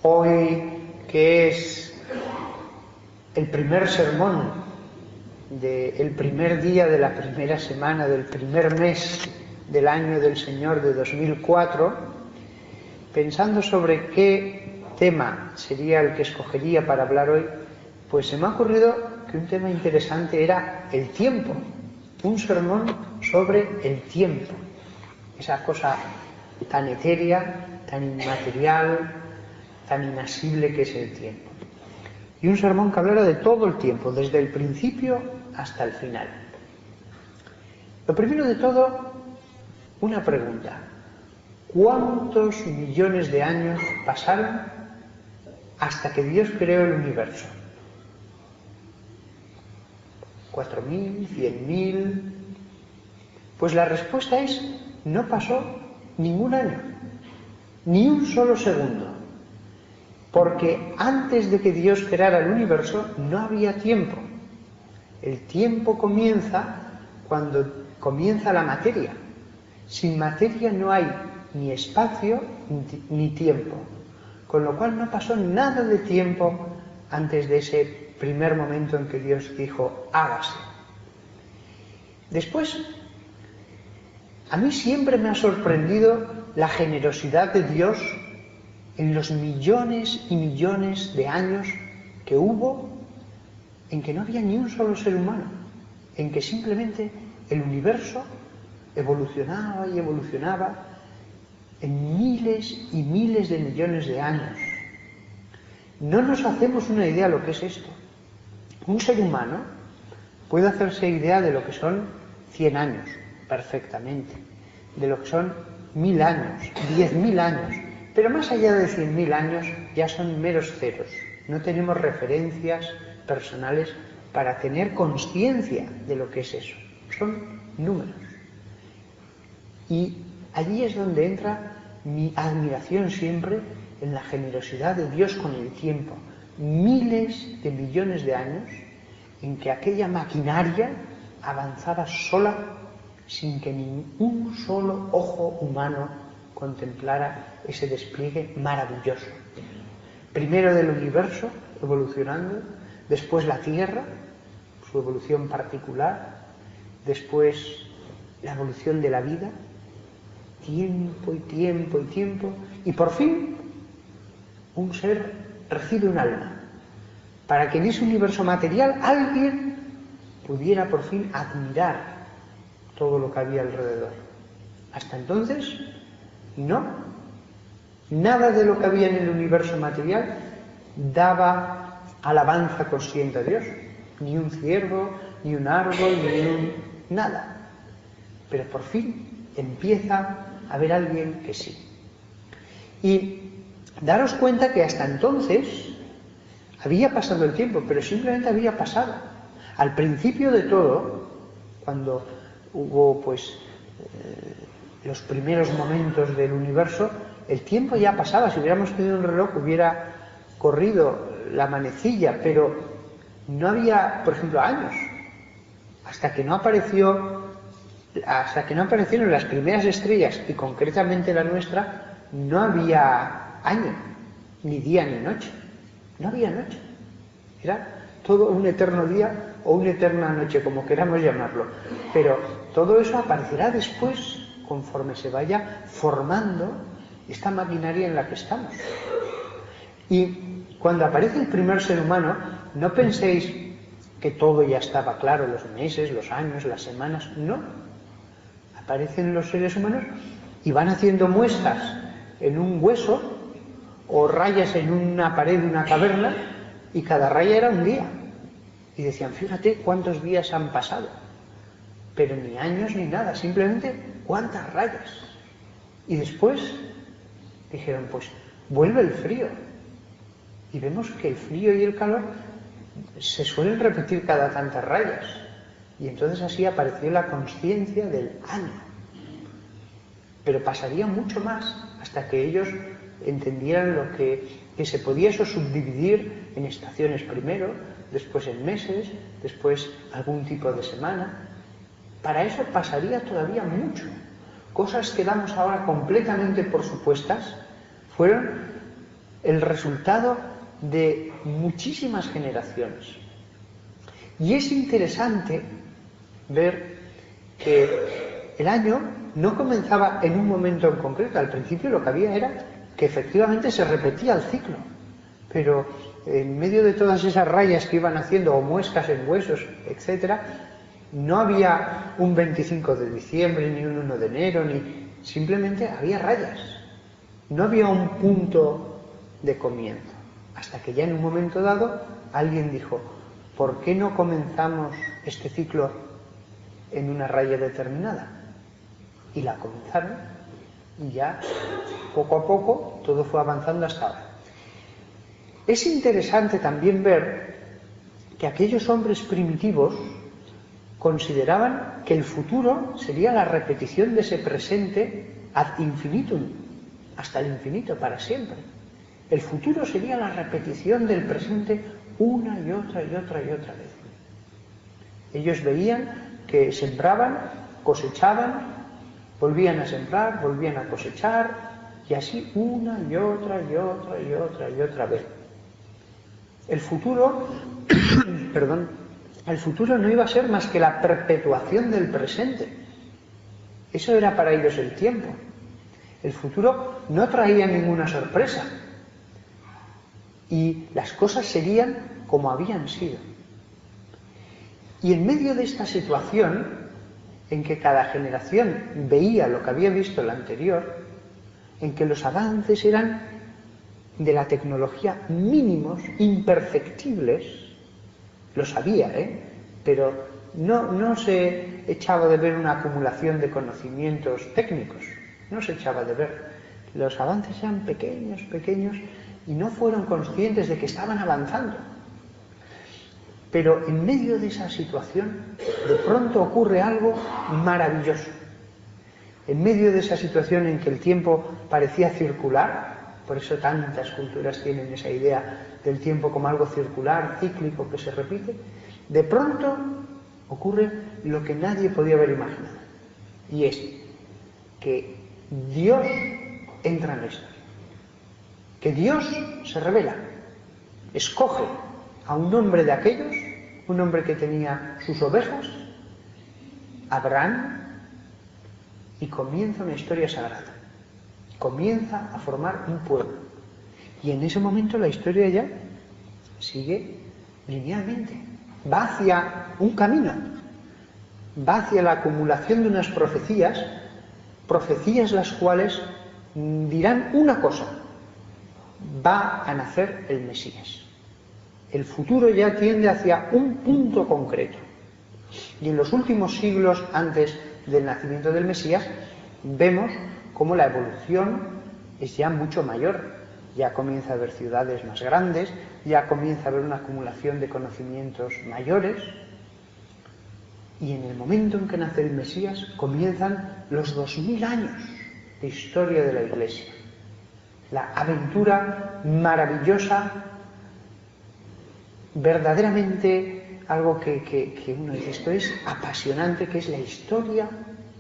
Hoy, que es el primer sermón del primer día de la primera semana del primer mes del año del Señor de 2004, pensando sobre qué tema sería el que escogería para hablar hoy, pues se me ha ocurrido que un tema interesante era el tiempo, un sermón sobre el tiempo, esa cosa tan etérea, tan inmaterial, tan inasible que es el tiempo. Y un sermón que hablara de todo el tiempo, desde el principio hasta el final. Lo primero de todo, una pregunta. ¿Cuántos millones de años pasaron hasta que Dios creó el universo? ¿4.000? ¿100.000? Pues la respuesta es, no pasó ningún año, ni un solo segundo. Porque antes de que Dios creara el universo no había tiempo. El tiempo comienza cuando comienza la materia. Sin materia no hay ni espacio ni tiempo. Con lo cual no pasó nada de tiempo antes de ese primer momento en que Dios dijo, hágase. Después, a mí siempre me ha sorprendido la generosidad de Dios en los millones y millones de años que hubo en que no había ni un solo ser humano, en que simplemente el universo evolucionaba y evolucionaba en miles y miles de millones de años. No nos hacemos una idea de lo que es esto. Un ser humano puede hacerse idea de lo que son 100 años, perfectamente, de lo que son 1000 años, 10.000 años, pero más allá de 100.000 años ya son meros ceros. No tenemos referencias personales para tener conciencia de lo que es eso. Son números. Y allí es donde entra mi admiración siempre en la generosidad de Dios con el tiempo. Miles de millones de años en que aquella maquinaria avanzaba sola sin que ni un solo ojo humano contemplara ese despliegue maravilloso. Primero del universo evolucionando, después la Tierra, su evolución particular, después la evolución de la vida, tiempo y tiempo y tiempo, y por fin un ser recibe un alma, para que en ese universo material alguien pudiera por fin admirar todo lo que había alrededor. Hasta entonces, no. Nada de lo que había en el universo material daba alabanza consciente a Dios. Ni un ciervo, ni un árbol, nada. Pero por fin empieza a haber alguien que sí. Y daros cuenta que hasta entonces había pasado el tiempo, pero simplemente había pasado. Al principio de todo, cuando hubo los primeros momentos del universo, el tiempo ya pasaba. Si hubiéramos tenido un reloj hubiera corrido la manecilla, pero no había, por ejemplo, años. Hasta que no aparecieron las primeras estrellas, y concretamente la nuestra, no había año, ni día ni noche. No había noche. Era todo un eterno día o una eterna noche, como queramos llamarlo. Pero todo eso aparecerá después, conforme se vaya formando esta maquinaria en la que estamos. Y cuando aparece el primer ser humano, no penséis que todo ya estaba claro, los meses, los años, las semanas. No. Aparecen los seres humanos y van haciendo muestras en un hueso o rayas en una pared de una caverna, y cada raya era un día. Y decían, fíjate cuántos días han pasado. Pero ni años ni nada, simplemente cuántas rayas. Y después dijeron, pues vuelve el frío. Y vemos que el frío y el calor se suelen repetir cada tantas rayas. Y entonces así apareció la conciencia del año. Pero pasaría mucho más hasta que ellos entendieran lo que se podía eso subdividir en estaciones primero, después en meses, después algún tipo de semana. Para eso pasaría todavía mucho. Cosas que damos ahora completamente por supuestas fueron el resultado de muchísimas generaciones. Y es interesante ver que el año no comenzaba en un momento en concreto. Al principio lo que había era que efectivamente se repetía el ciclo, pero en medio de todas esas rayas que iban haciendo, o muescas en huesos, etcétera, no había un 25 de diciembre, ni un 1 de enero, ni simplemente había rayas. No había un punto de comienzo. Hasta que ya en un momento dado alguien dijo, ¿por qué no comenzamos este ciclo en una raya determinada? Y la comenzaron, y ya poco a poco todo fue avanzando hasta ahora. Es interesante también ver que aquellos hombres primitivos consideraban que el futuro sería la repetición de ese presente ad infinitum, hasta el infinito, para siempre. El futuro sería la repetición del presente una y otra y otra y otra vez. Ellos veían que sembraban, cosechaban, volvían a sembrar, volvían a cosechar, y así una y otra y otra y otra y otra vez. El futuro, el futuro no iba a ser más que la perpetuación del presente. Eso era para ellos el tiempo. El futuro no traía ninguna sorpresa. Y las cosas serían como habían sido. Y en medio de esta situación, en que cada generación veía lo que había visto la anterior, en que los avances eran de la tecnología mínimos, imperceptibles, lo sabía, pero no se echaba de ver una acumulación de conocimientos técnicos, no se echaba de ver. Los avances eran pequeños, pequeños, y no fueron conscientes de que estaban avanzando. Pero en medio de esa situación, de pronto ocurre algo maravilloso. En medio de esa situación en que el tiempo parecía circular, por eso tantas culturas tienen esa idea del tiempo como algo circular, cíclico, que se repite, de pronto ocurre lo que nadie podía haber imaginado. Y es que Dios entra en la historia. Que Dios se revela, escoge a un hombre de aquellos, un hombre que tenía sus ovejas, Abraham, y comienza una historia sagrada. Comienza a formar un pueblo. Y en ese momento la historia ya sigue linealmente. Va hacia un camino. Va hacia la acumulación de unas profecías las cuales dirán una cosa: va a nacer el Mesías. El futuro ya tiende hacia un punto concreto. Y en los últimos siglos antes del nacimiento del Mesías vemos cómo la evolución es ya mucho mayor. Ya comienza a haber ciudades más grandes, ya comienza a haber una acumulación de conocimientos mayores. Y en el momento en que nace el Mesías comienzan los 2000 años de historia de la Iglesia. La aventura maravillosa, verdaderamente algo que uno dice, esto es apasionante, que es la historia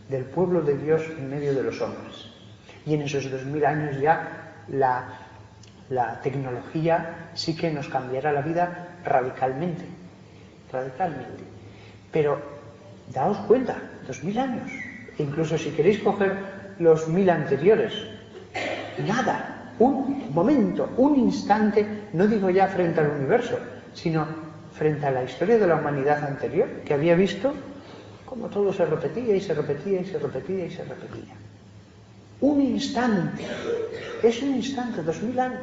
del pueblo de Dios en medio de los hombres. Y en esos 2000 años ya la tecnología sí que nos cambiará la vida radicalmente. Pero daos cuenta, 2000 años, incluso si queréis coger los 1000 anteriores, nada, un momento, un instante, no digo ya frente al universo, sino frente a la historia de la humanidad anterior, que había visto cómo todo se repetía y se repetía y se repetía y se repetía. Un instante, es un instante, 2000 años,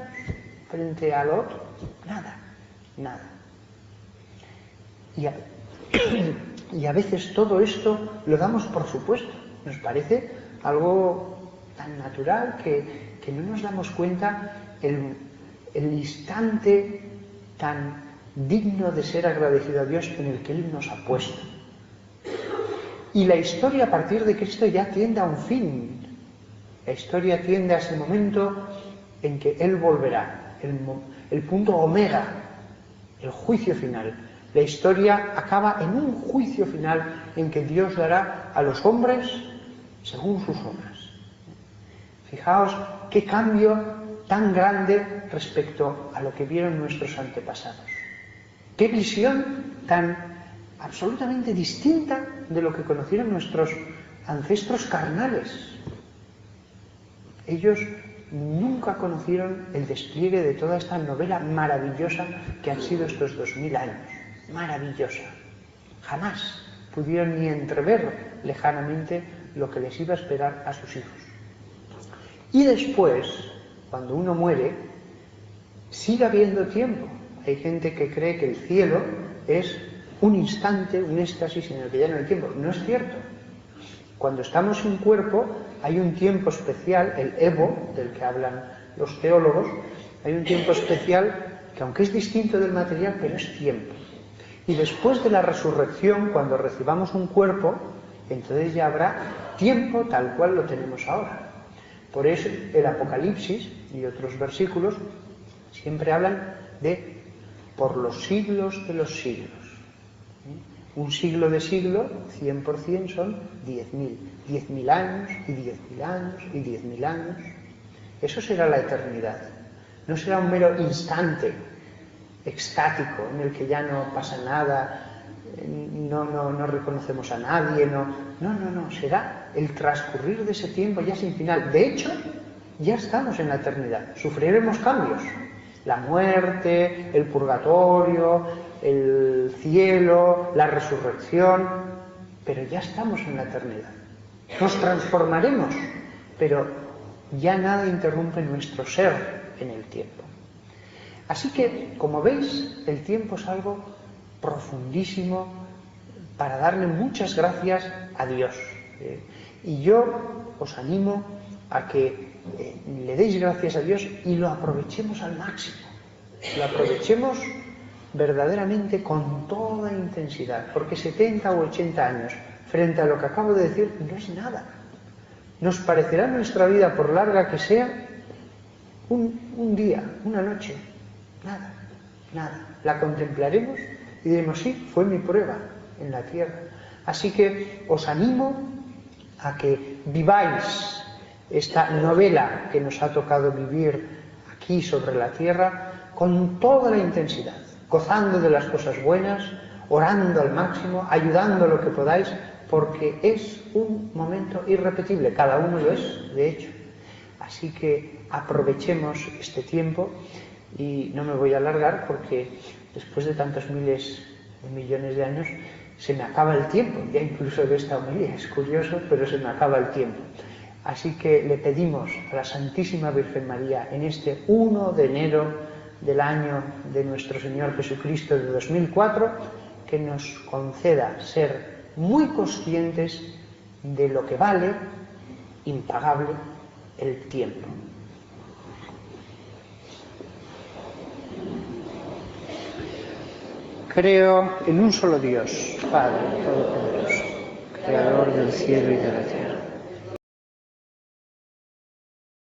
frente al otro, nada. Y a veces todo esto lo damos por supuesto, nos parece algo tan natural que no nos damos cuenta el instante tan digno de ser agradecido a Dios en el que Él nos ha puesto. Y la historia a partir de Cristo ya tiende a un fin. La historia tiende a ese momento en que Él volverá, el punto omega, el juicio final. La historia acaba en un juicio final en que Dios dará a los hombres según sus obras. Fijaos qué cambio tan grande respecto a lo que vieron nuestros antepasados. Qué visión tan absolutamente distinta de lo que conocieron nuestros ancestros carnales. Ellos nunca conocieron el despliegue de toda esta novela maravillosa que han sido estos 2000 años. Maravillosa. Jamás pudieron ni entrever lejanamente lo que les iba a esperar a sus hijos. Y después, cuando uno muere, sigue habiendo tiempo. Hay gente que cree que el cielo es un instante, un éxtasis en el que ya no hay tiempo. No es cierto. Cuando estamos sin cuerpo, hay un tiempo especial, el Evo, del que hablan los teólogos, hay un tiempo especial que aunque es distinto del material, pero es tiempo. Y después de la resurrección, cuando recibamos un cuerpo, entonces ya habrá tiempo tal cual lo tenemos ahora. Por eso el Apocalipsis y otros versículos siempre hablan de por los siglos de los siglos. Un siglo de siglo, 100% son 10.000. 10.000 años, y 10.000 años, y 10.000 años. Eso será la eternidad. No será un mero instante extático en el que ya no pasa nada, no reconocemos a nadie, no, será el transcurrir de ese tiempo ya sin final. De hecho, ya estamos en la eternidad, sufriremos cambios, la muerte, el purgatorio, el cielo, la resurrección, pero ya estamos en la eternidad. Nos transformaremos, pero ya nada interrumpe nuestro ser en el tiempo. Así que, como veis, el tiempo es algo profundísimo para darle muchas gracias a Dios. Y yo os animo a que le deis gracias a Dios y lo aprovechemos al máximo. Lo aprovechemos verdaderamente con toda intensidad, porque 70 o 80 años frente a lo que acabo de decir no es nada. Nos parecerá nuestra vida, por larga que sea, un día, una noche, nada. La contemplaremos y diremos, sí, fue mi prueba en la tierra. Así que os animo a que viváis esta novela que nos ha tocado vivir aquí sobre la tierra con toda la intensidad, gozando de las cosas buenas, orando al máximo, ayudando lo que podáis, porque es un momento irrepetible, cada uno lo es, de hecho. Así que aprovechemos este tiempo y no me voy a alargar porque después de tantos miles de millones de años se me acaba el tiempo, ya incluso de esta homilía, es curioso, pero se me acaba el tiempo. Así que le pedimos a la Santísima Virgen María en este 1 de enero del año de nuestro Señor Jesucristo de 2004 que nos conceda ser muy conscientes de lo que vale, impagable, el tiempo. Creo en un solo Dios, Padre Todopoderoso, Creador del cielo y de la tierra,